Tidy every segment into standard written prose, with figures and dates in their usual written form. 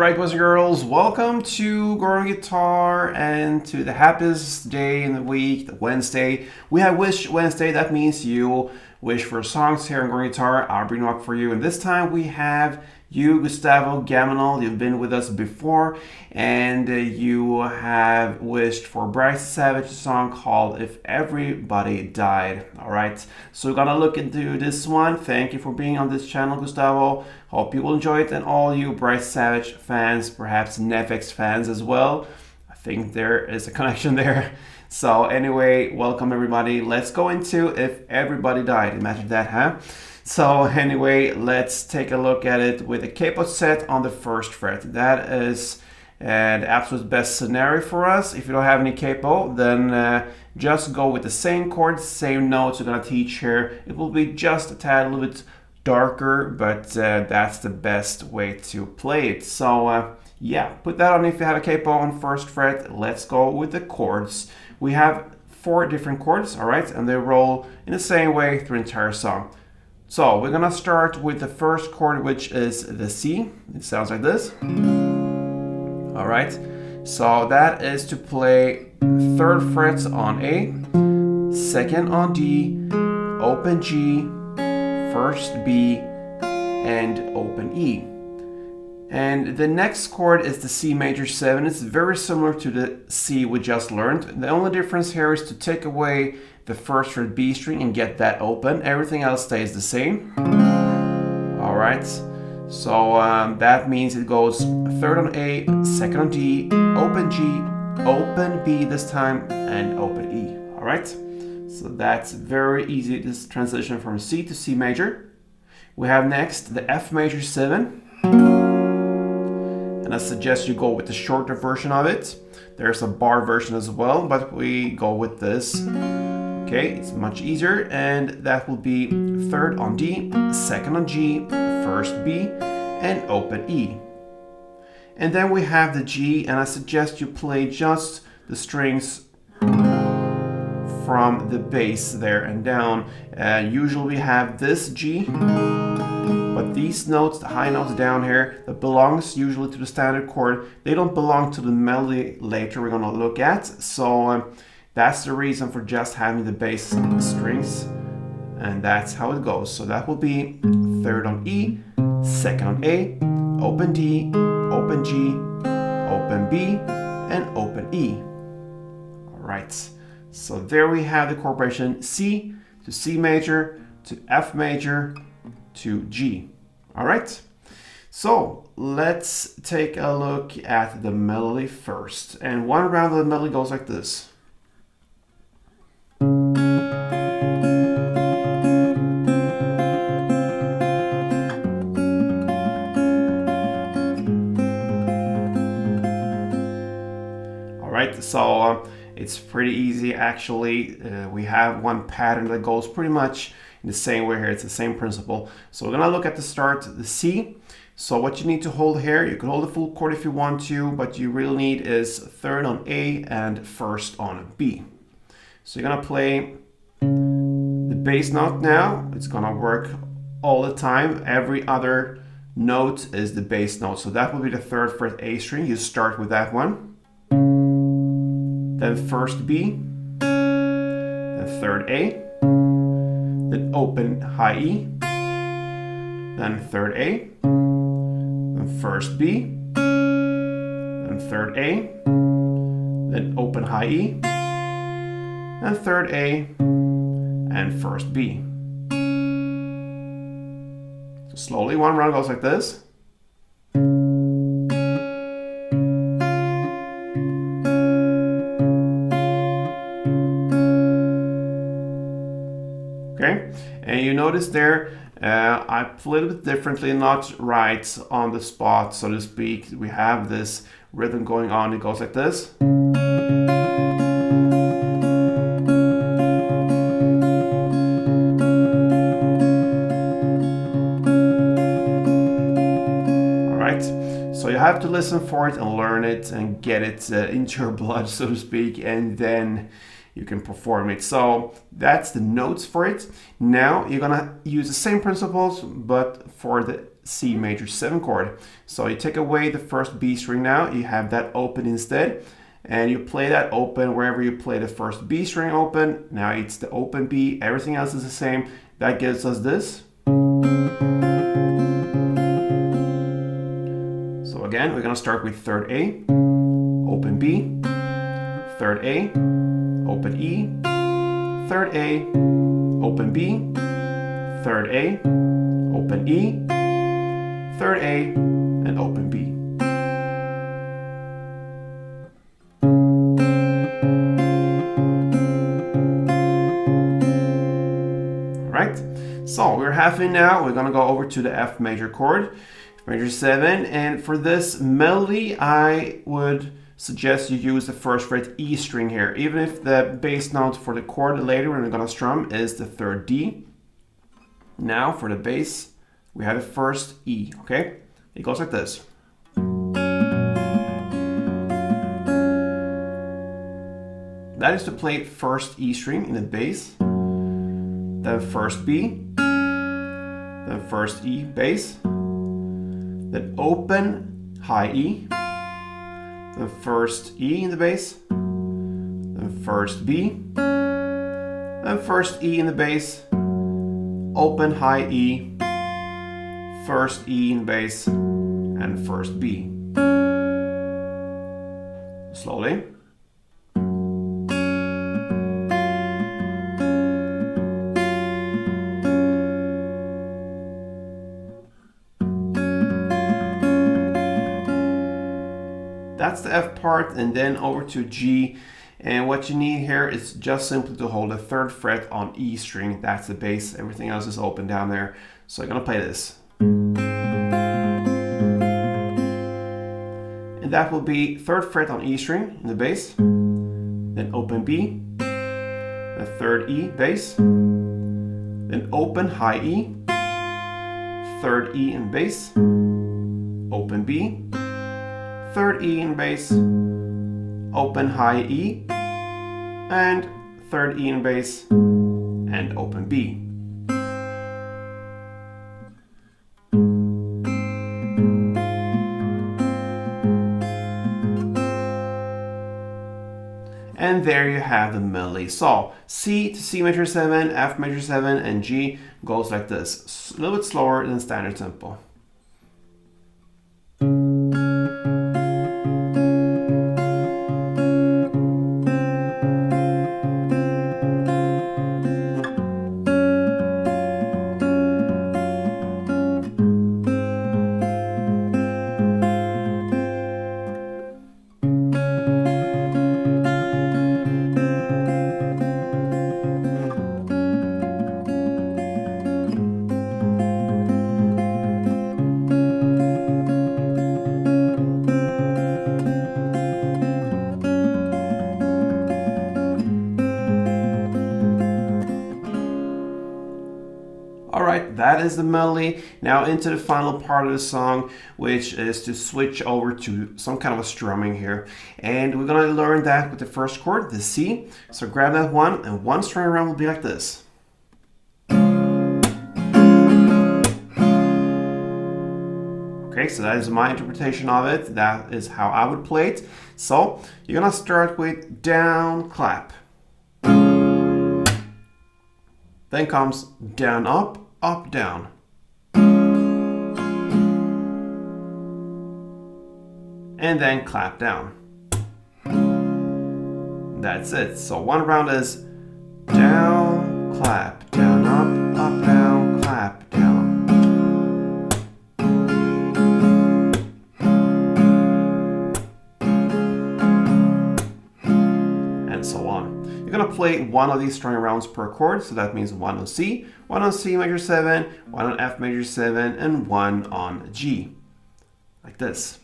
Alright, boys and girls, welcome to Growing Guitar and to the happiest day in the week, the Wednesday. We have Wish Wednesday. That means you wish for songs here on Growing Guitar. I'll bring them up for you. And this time we have you, Gustavo Gaminal. You've been with us before, and you have wished for Bryce Savage, a song called If Everybody Died. Alright, so we're gonna look into this one. Thank you for being on this channel, Gustavo. Hope you will enjoy it, and all you Bryce Savage fans, perhaps Netflix fans as well. I think there is a connection there. So anyway, welcome everybody. Let's go into If Everybody Died. Imagine that, huh? So anyway, let's take a look at it with a capo set on the first fret. That is the absolute best scenario for us. If you don't have any capo, then just go with the same chords, same notes we're gonna teach here. It will be just a tad, a little bit darker, but that's the best way to play it. So yeah, put that on if you have a capo on first fret. Let's go with the chords. We have 4 different chords, all right, and they roll in the same way through the entire song. So we're gonna start with the first chord, which is the C. It sounds like this. All right, so that is to play 3rd frets on A, 2nd on D, open G, 1st B, and open E. And the next chord is the C major 7. It's very similar to the C we just learned. The only difference here is to take away the 1st fret B string and get that open. Everything else stays the same. All right, so that means it goes 3rd on A, 2nd on D, open G, open B this time, and open E. All right, so that's very easy, this transition from C to C major. We have next the F major 7. And I suggest you go with the shorter version of it. There's a bar version as well, but we go with this. Okay, it's much easier, and that will be 3rd on D, 2nd on G, 1st B, and open E. And then we have the G, and I suggest you play just the strings from the bass there and down. Usually we have this G, but these notes, the high notes down here, that belongs usually to the standard chord. They don't belong to the melody later we're gonna look at. So that's the reason for just having the bass strings, and that's how it goes. So that will be 3rd on E, 2nd on A, open D, open G, open B, and open E. All right, so there we have the chord progression: C to C major to F major to G. All right, so let's take a look at the melody first. And one round of the melody goes like this. So it's pretty easy actually. We have one pattern that goes pretty much in the same way here. It's the same principle. So we're gonna look at the start, the C. So what you need to hold here, you can hold the full chord if you want to, but you really need is 3rd on A and 1st on B. So you're gonna play the bass note now. It's gonna work all the time. Every other note is the bass note. So that will be the 3rd fret A string. You start with that one. Then 1st B, then 3rd A, then open high E, then 3rd A, then 1st B, then 3rd A, then open high E, then 3rd A, and 1st B. So slowly, one round goes like this. Okay, and you notice there, I played it differently, not right on the spot, so to speak. We have this rhythm going on. It goes like this. All right, so you have to listen for it and learn it and get it into your blood, so to speak, and then you can perform it. So that's the notes for it. Now you're gonna use the same principles, but for the C major 7 chord. So you take away the first B string now, you have that open instead, and you play that open wherever you play the first B string open. Now it's the open B, everything else is the same. That gives us this. So again, we're gonna start with third A, open B, third A, open E, third A, open B, third A, open E, third A, and open B. All right, so we're halfway now. We're gonna go over to the F major chord, F major 7, and for this melody, I would suggest you use the first fret E string here, even if the bass note for the chord later when we're gonna strum is the third D. Now for the bass, we have the first E, okay? It goes like this. That is to play first E string in the bass, then first B, then first E bass, then open high E, then first E in the bass, then first B, then first E in the bass, open high E, first E in bass, and first B. Slowly. That's the F part, and then over to G. And what you need here is just simply to hold the third fret on E string. That's the bass. Everything else is open down there. So I'm gonna play this. And that will be third fret on E string in the bass, then open B, the third E bass, then open high E, third E in bass, open B, third E in bass, open high E, and third E in bass, and open B. And there you have the melody. So C to C major 7, F major 7, and G goes like this. A little bit slower than standard tempo. Alright, that is the melody. Now into the final part of the song, which is to switch over to some kind of a strumming here. And we're going to learn that with the first chord, the C. So grab that one, and one string around will be like this. Okay, so that is my interpretation of it. That is how I would play it. So you're going to start with down, clap. Then comes down, up, down. And then clap down. That's it. So one round is down, clap, down, up, down, clap, down. And so on. You're going to play one of these string rounds per chord, so that means one on C major 7, one on F major 7, and one on G. Like this.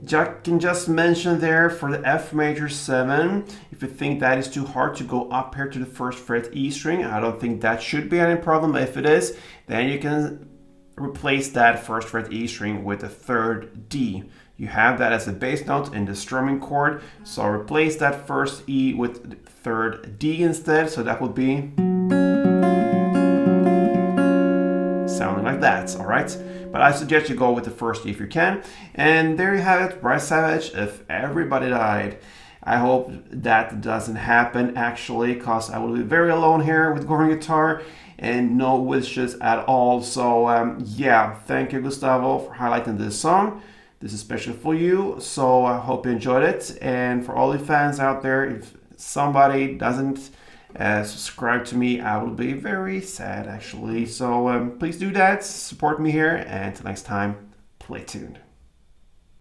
Jack can just mention there for the F major 7, if you think that is too hard to go up here to the first fret E string, I don't think that should be any problem, but if it is, then you can replace that first fret E string with a third D. You have that as a bass note in the strumming chord, so replace that first E with the third D instead, so that would be sounding like that, all right? But I suggest you go with the first E if you can. And there you have it, Bryce Savage, If Everybody Died. I hope that doesn't happen actually, because I will be very alone here with Gordon guitar and no wishes at all. So yeah, thank you Gustavo for highlighting this song. This is special for you, so I hope you enjoyed it. And for all the fans out there, if somebody doesn't subscribe to me, I will be very sad actually. So please do that, support me here, and until next time, play tuned.